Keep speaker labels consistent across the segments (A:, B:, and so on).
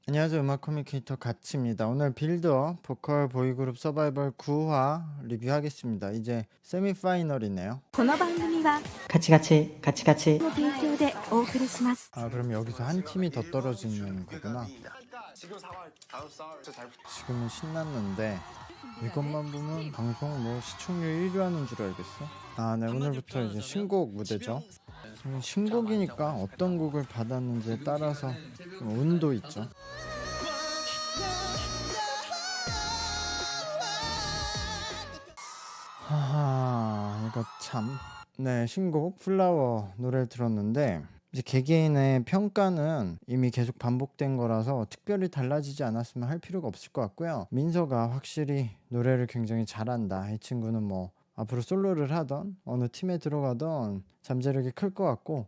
A: 안녕하세요. 음악 커뮤니케이터 가치입니다. 오늘 빌더 보컬 보이그룹 서바이벌 9화 리뷰하겠습니다. 이제 세미파이널이네요.
B: この番組はカチカチカチカチの提供でお送りします。
A: 그럼 여기서 한 팀이 더 떨어지는 거구나. 지금은 신났는데 이것만 보면 방송 뭐 시청률 1위 하는 줄 알겠어. 네, 오늘부터 이제 신곡 무대죠. 신곡이니까 어떤 곡을 받았는지에 따라서 좀 운도 있죠. 하하, 이거 참. 네, 신곡 플라워 노래를 들었는데 이제 개개인의 평가는 이미 계속 반복된 거라서 특별히 달라지지 않았으면 할 필요가 없을 것 같고요. 민서가 확실히 노래를 굉장히 잘한다. 이 친구는 뭐 앞으로 솔로를 하던 어느 팀에 들어가던 잠재력이 클 것 같고,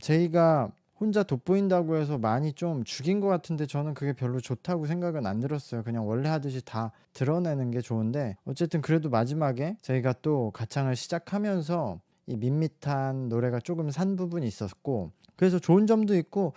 A: 제이가 혼자 돋보인다고 해서 많이 좀 죽인 것 같은데 저는 그게 별로 좋다고 생각은 안 들었어요. 그냥 원래 하듯이 다 드러내는 게 좋은데, 어쨌든 그래도 마지막에 저희가 또 가창을 시작하면서 이 밋밋한 노래가 조금 산 부분이 있었고, 그래서 좋은 점도 있고,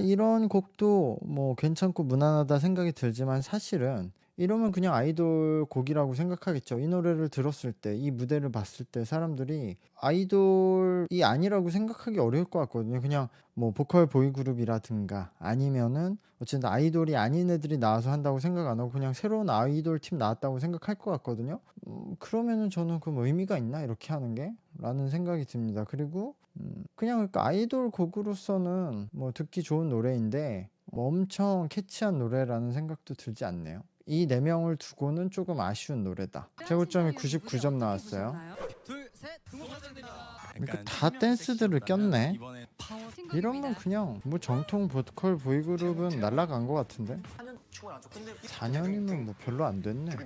A: 이런 곡도 뭐 괜찮고 무난하다 생각이 들지만, 사실은 이러면 그냥 아이돌 곡이라고 생각하겠죠. 이 노래를 들었을 때, 이 무대를 봤을 때 사람들이 아이돌이 아니라고 생각하기 어려울 것 같거든요. 그냥 뭐 보컬 보이그룹이라든가 아니면은 어쨌든 아이돌이 아닌 애들이 나와서 한다고 생각 안 하고 그냥 새로운 아이돌 팀 나왔다고 생각할 것 같거든요. 그러면은 저는 그 뭐 의미가 있나 이렇게 하는 게? 라는 생각이 듭니다. 그리고 그냥 그러니까 아이돌 곡으로서는 뭐 듣기 좋은 노래인데 뭐 엄청 캐치한 노래라는 생각도 들지 않네요. 이 4명을 두고는 조금 아쉬운 노래다. 최고점이 99점 나왔어요. 그러니까 다 댄스들을 꼈네. 이러면 그냥 뭐 정통 보컬 보이그룹은 날라간 것 같은데. 4년이면 뭐 별로 안 됐네.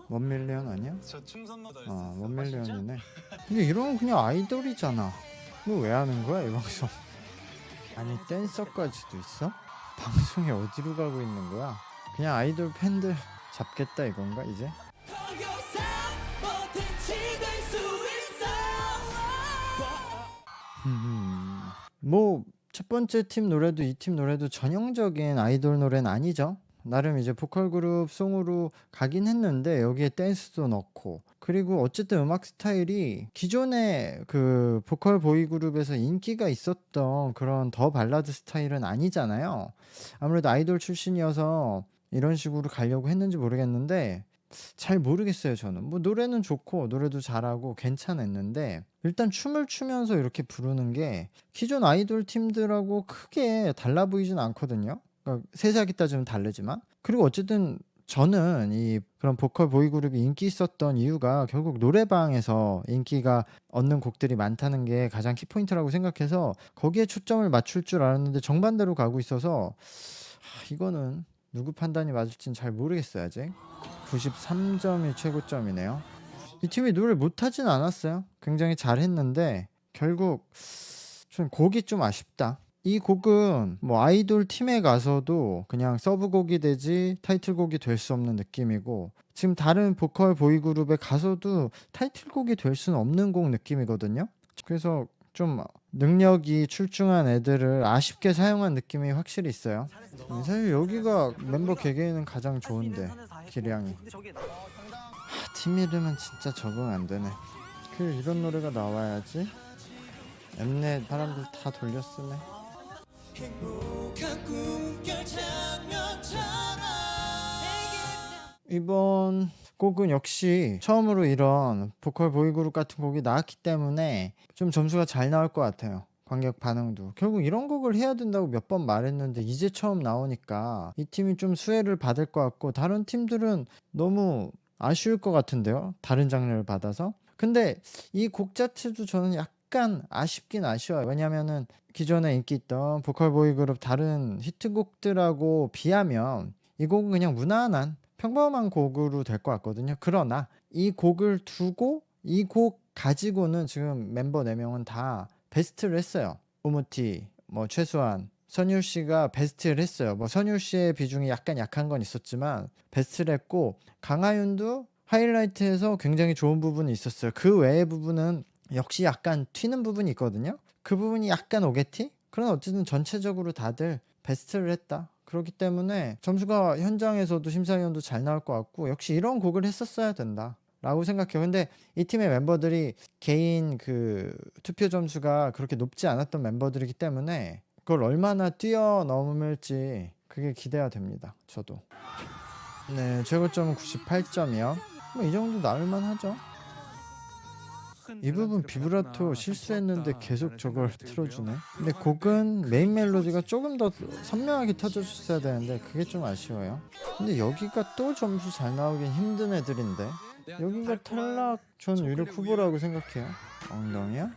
A: 원밀리언 아니야? 원밀리언이네. 근데 이러면 그냥 아이돌이잖아. 너 왜 하는 거야 이 방송? 아니 댄서까지도 있어? 방송이 어디로 가고 있는 거야? 그냥 아이돌 팬들 잡겠다 이건가 이제? 뭐 첫 번째 팀 노래도 이 팀 노래도 전형적인 아이돌 노래는 아니죠. 나름 이제 보컬 그룹 송으로 가긴 했는데 여기에 댄스도 넣고, 그리고 어쨌든 음악 스타일이 기존의 그 보컬 보이 그룹에서 인기가 있었던 그런 더 발라드 스타일은 아니잖아요. 아무래도 아이돌 출신이어서 이런 식으로 가려고 했는지 모르겠는데 잘 모르겠어요. 저는 뭐 노래는 좋고 노래도 잘하고 괜찮았는데, 일단 춤을 추면서 이렇게 부르는 게 기존 아이돌 팀들하고 크게 달라 보이진 않거든요. 그러니까 세세하게 따지면 다르지만. 그리고 어쨌든 저는 이 그런 보컬 보이 그룹이 인기 있었던 이유가 결국 노래방에서 인기가 얻는 곡들이 많다는 게 가장 키포인트라고 생각해서 거기에 초점을 맞출 줄 알았는데 정반대로 가고 있어서 이거는 누구 판단이 맞을지는 잘 모르겠어요. 아직 93점이 최고점이네요. 이 팀이 노래를 못하진 않았어요. 굉장히 잘했는데 결국 좀 곡이 좀 아쉽다. 이 곡은 뭐 아이돌 팀에 가서도 그냥 서브곡이 되지 타이틀곡이 될 수 없는 느낌이고, 지금 다른 보컬 보이그룹에 가서도 타이틀곡이 될 수는 없는 곡 느낌이거든요. 그래서 좀 능력이 출중한 애들을 아쉽게 사용한 느낌이 확실히 있어요. 사실 여기가 멤버 개개인은 가장 좋은데 기량이. 팀 이름은 진짜 적응 안 되네. 이런 노래가 나와야지. 엠넷 사람들 다 돌려 쓰네. 이번 곡은 역시 처음으로 이런 보컬 보이그룹 같은 곡이 나왔기 때문에 좀 점수가 잘 나올 것 같아요. 관객 반응도. 결국 이런 곡을 해야 된다고 몇 번 말했는데 이제 처음 나오니까 이 팀이 좀 수혜를 받을 것 같고, 다른 팀들은 너무 아쉬울 것 같은데요. 다른 장르를 받아서. 근데 이 곡 자체도 저는 약간 아쉽긴 아쉬워요. 왜냐면은 기존에 인기 있던 보컬 보이그룹 다른 히트곡들하고 비하면 이 곡은 그냥 무난한 평범한 곡으로 될 것 같거든요. 그러나 이 곡을 두고 이 곡 가지고는 지금 멤버 4명은 다 베스트를 했어요. 우무티, 뭐 최수환, 선율 씨가 베스트를 했어요. 뭐 선율 씨의 비중이 약간 약한 건 있었지만 베스트를 했고, 강하윤도 하이라이트에서 굉장히 좋은 부분이 있었어요. 그 외의 부분은 역시 약간 튀는 부분이 있거든요. 그 부분이 약간 오게티? 그러나 어쨌든 전체적으로 다들 베스트를 했다. 그렇기 때문에 점수가 현장에서도 심사위원도 잘 나올 것 같고 역시 이런 곡을 했었어야 된다 라고 생각해요. 근데 이 팀의 멤버들이 개인 그 투표 점수가 그렇게 높지 않았던 멤버들이기 때문에 그걸 얼마나 뛰어넘을지 그게 기대가 됩니다. 저도. 네, 최고점은 98점이요. 뭐 이 정도 나올만 하죠. 이 부분 비브라토 실수했는데 계속 저걸 틀어주네. 근데 곡은 메인 멜로디가 조금 더 선명하게 터져줬어야 되는데 그게 좀 아쉬워요. 근데 여기가 또 점수 잘 나오긴 힘든 애들인데 여기가 탈락 전 유력 후보라고 생각해요. 엉덩이야?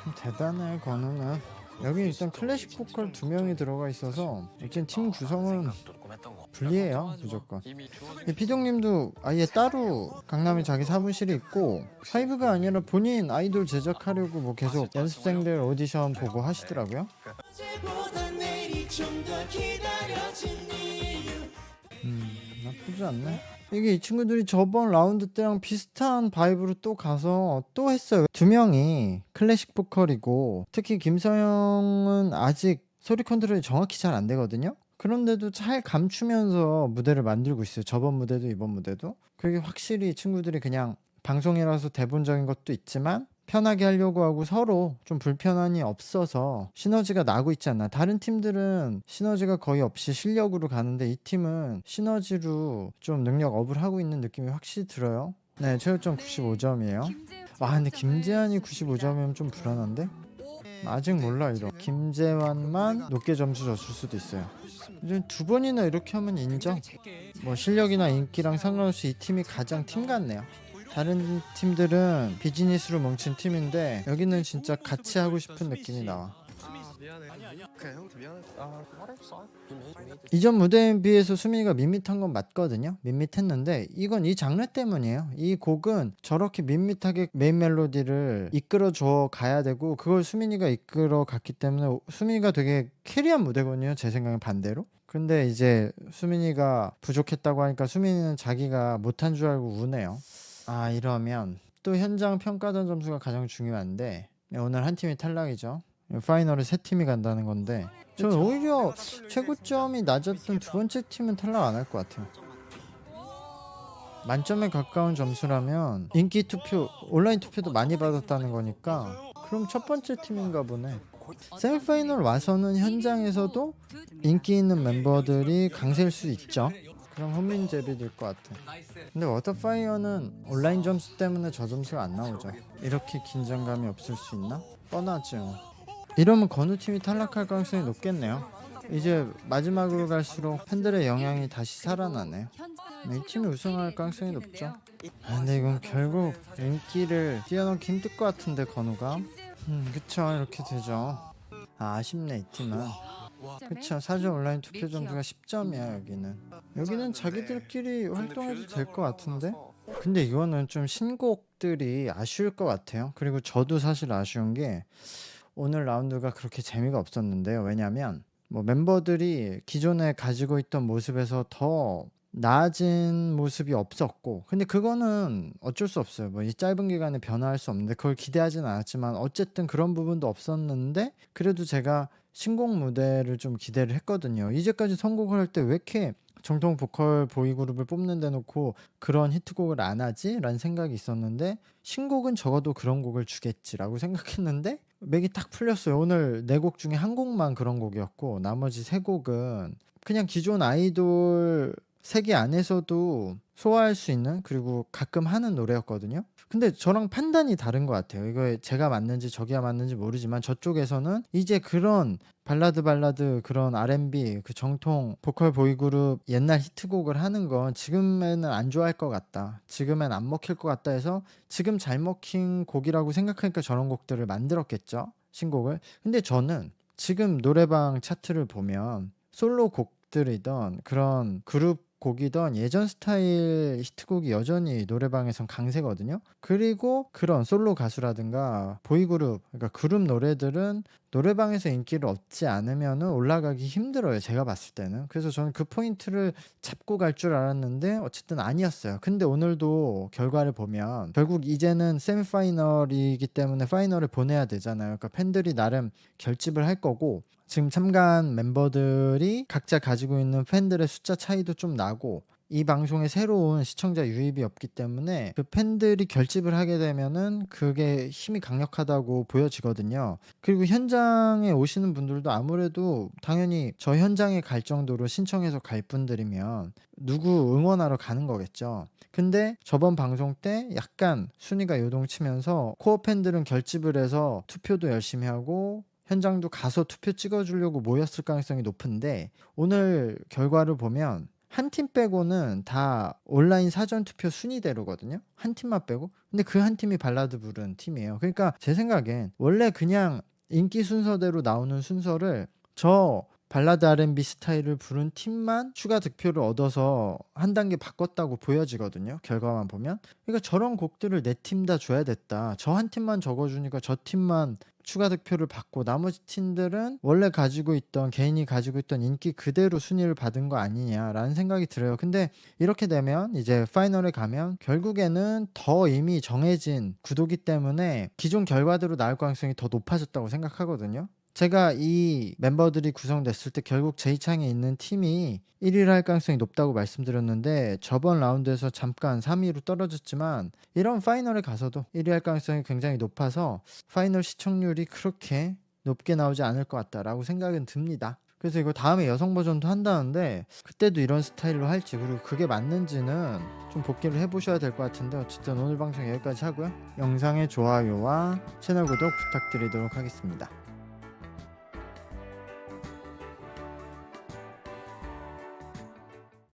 A: 좀 대단해 건우는. 여기 일단 클래식 보컬 2명이 들어가 있어서 일단 팀 구성은 불리해요 무조건. 피동님도 아예 따로 강남에 자기 사무실이 있고 사이브가 아니라 본인 아이돌 제작하려고 뭐 계속 연습생들 오디션 보고 하시더라고요. 나쁘지 않네. 이게 이 친구들이 저번 라운드 때랑 비슷한 바이브로 또 가서 또 했어요. 2명이 클래식 보컬이고 특히 김서영은 아직 소리 컨트롤이 정확히 잘 안 되거든요. 그런데도 잘 감추면서 무대를 만들고 있어요. 저번 무대도 이번 무대도. 그게 확실히 친구들이 그냥 방송이라서 대본적인 것도 있지만 편하게 하려고 하고 서로 좀 불편함이 없어서 시너지가 나고 있지 않나. 다른 팀들은 시너지가 거의 없이 실력으로 가는데 이 팀은 시너지로 좀 능력 업을 하고 있는 느낌이 확실히 들어요. 네, 최고점 95점이에요. 와, 근데 김재환이 95점이면 좀 불안한데? 아직 몰라. 이러 김재환만 높게 점수 줬을 수도 있어요. 이제 2번이나 이렇게 하면 인정. 뭐 실력이나 인기랑 상관없이 이 팀이 가장 팀 같네요. 다른 팀들은 비즈니스로 뭉친 팀인데 여기는 진짜 같이 하고 싶은 느낌이 나와. 이전 무대에 비해서 수민이가 밋밋한 건 맞거든요. 밋밋했는데 이건 이 장르 때문이에요. 이 곡은 저렇게 밋밋하게 메인 멜로디를 이끌어 줘 가야 되고 그걸 수민이가 이끌어 갔기 때문에 수민이가 되게 캐리한 무대거든요. 제 생각엔 반대로. 근데 이제 수민이가 부족했다고 하니까 수민이는 자기가 못한 줄 알고 우네요. 아, 이러면 또 현장 평가전 점수가 가장 중요한데 오늘 한 팀이 탈락이죠. 파이널에 3팀이 간다는 건데 저는 오히려 최고점이 낮았던 2번째 팀은 탈락 안 할 것 같아요. 만점에 가까운 점수라면 인기 투표, 온라인 투표도 많이 받았다는 거니까 그럼 첫 번째 팀인가 보네. 세미파이널 와서는 현장에서도 인기 있는 멤버들이 강세일 수 있죠. 그럼 훈민제비일 것 같아. 근데 워터파이어는 온라인 점수 때문에 저 점수가 안 나오죠. 이렇게 긴장감이 없을 수 있나? 뻔하죠. 이러면 건우팀이 탈락할 가능성이 높겠네요. 이제 마지막으로 갈수록 팬들의 영향이 다시 살아나네요. 이 팀이 우승할 가능성이 높죠. 근데 이건 결국 인기를 뛰어넘기 힘들 것 같은데 건우가. 그쵸, 이렇게 되죠. 아쉽네 이 팀은. 그쵸, 사전 온라인 투표 점수가 10점이야 여기는 자기들끼리 활동해도 될 것 같은데. 근데 이거는 좀 신곡들이 아쉬울 것 같아요. 그리고 저도 사실 아쉬운 게 오늘 라운드가 그렇게 재미가 없었는데요. 왜냐면 뭐 멤버들이 기존에 가지고 있던 모습에서 더 나아진 모습이 없었고 근데 그거는 어쩔 수 없어요. 뭐 이 짧은 기간에 변화할 수 없는데 그걸 기대하진 않았지만 어쨌든 그런 부분도 없었는데 그래도 제가 신곡 무대를 좀 기대를 했거든요. 이제까지 선곡을 할 때 왜 이렇게 정통 보컬 보이그룹을 뽑는 데 놓고 그런 히트곡을 안 하지? 라는 생각이 있었는데 신곡은 적어도 그런 곡을 주겠지라고 생각했는데 맥이 딱 풀렸어요. 오늘 4곡 중에 한 곡만 그런 곡이었고 나머지 3곡은 그냥 기존 아이돌 세계 안에서도 소화할 수 있는 그리고 가끔 하는 노래였거든요. 근데 저랑 판단이 다른 것 같아요. 이거 제가 맞는지 저기가 맞는지 모르지만 저쪽에서는 이제 그런 발라드 그런 R&B 그 정통 보컬 보이그룹 옛날 히트곡을 하는 건 지금에는 안 좋아할 것 같다. 지금엔 안 먹힐 것 같다 해서 지금 잘 먹힌 곡이라고 생각하니까 저런 곡들을 만들었겠죠. 신곡을. 근데 저는 지금 노래방 차트를 보면 솔로 곡들이던 그런 그룹 곡이던 예전 스타일 히트곡이 여전히 노래방에선 강세거든요. 그리고 그런 솔로 가수라든가 보이그룹 그러니까 그룹 노래들은 노래방에서 인기를 얻지 않으면은 올라가기 힘들어요, 제가 봤을 때는. 그래서 저는 그 포인트를 잡고 갈 줄 알았는데 어쨌든 아니었어요. 근데 오늘도 결과를 보면 결국 이제는 세미파이널이기 때문에 파이널을 보내야 되잖아요. 그러니까 팬들이 나름 결집을 할 거고, 지금 참가한 멤버들이 각자 가지고 있는 팬들의 숫자 차이도 좀 나고, 이 방송에 새로운 시청자 유입이 없기 때문에 그 팬들이 결집을 하게 되면은 그게 힘이 강력하다고 보여지거든요. 그리고 현장에 오시는 분들도 아무래도 당연히 저 현장에 갈 정도로 신청해서 갈 분들이면 누구 응원하러 가는 거겠죠. 근데 저번 방송 때 약간 순위가 요동치면서 코어 팬들은 결집을 해서 투표도 열심히 하고 현장도 가서 투표 찍어주려고 모였을 가능성이 높은데, 오늘 결과를 보면 한 팀 빼고는 다 온라인 사전 투표 순위대로거든요. 한 팀만 빼고. 근데 그 한 팀이 발라드 부른 팀이에요. 그러니까 제 생각엔 원래 그냥 인기 순서대로 나오는 순서를 저 발라드 R&B 스타일을 부른 팀만 추가 득표를 얻어서 한 단계 바꿨다고 보여지거든요, 결과만 보면. 그러니까 저런 곡들을 네 팀 다 줘야 됐다. 저 한 팀만 적어주니까 저 팀만 추가 득표를 받고 나머지 팀들은 원래 가지고 있던, 개인이 가지고 있던 인기 그대로 순위를 받은 거 아니냐라는 생각이 들어요. 근데 이렇게 되면 이제 파이널에 가면 결국에는 더 이미 정해진 구도기 때문에 기존 결과대로 나올 가능성이 더 높아졌다고 생각하거든요. 제가 이 멤버들이 구성됐을 때 결국 제이창에 있는 팀이 1위를 할 가능성이 높다고 말씀드렸는데, 저번 라운드에서 잠깐 3위로 떨어졌지만 이런 파이널에 가서도 1위 할 가능성이 굉장히 높아서 파이널 시청률이 그렇게 높게 나오지 않을 것 같다라고 생각은 듭니다. 그래서 이거 다음에 여성 버전도 한다는데 그때도 이런 스타일로 할지, 그리고 그게 맞는지는 좀 복귀를 해보셔야 될 것 같은데, 어쨌든 오늘 방송 여기까지 하고요. 영상의 좋아요와 채널 구독 부탁드리도록 하겠습니다.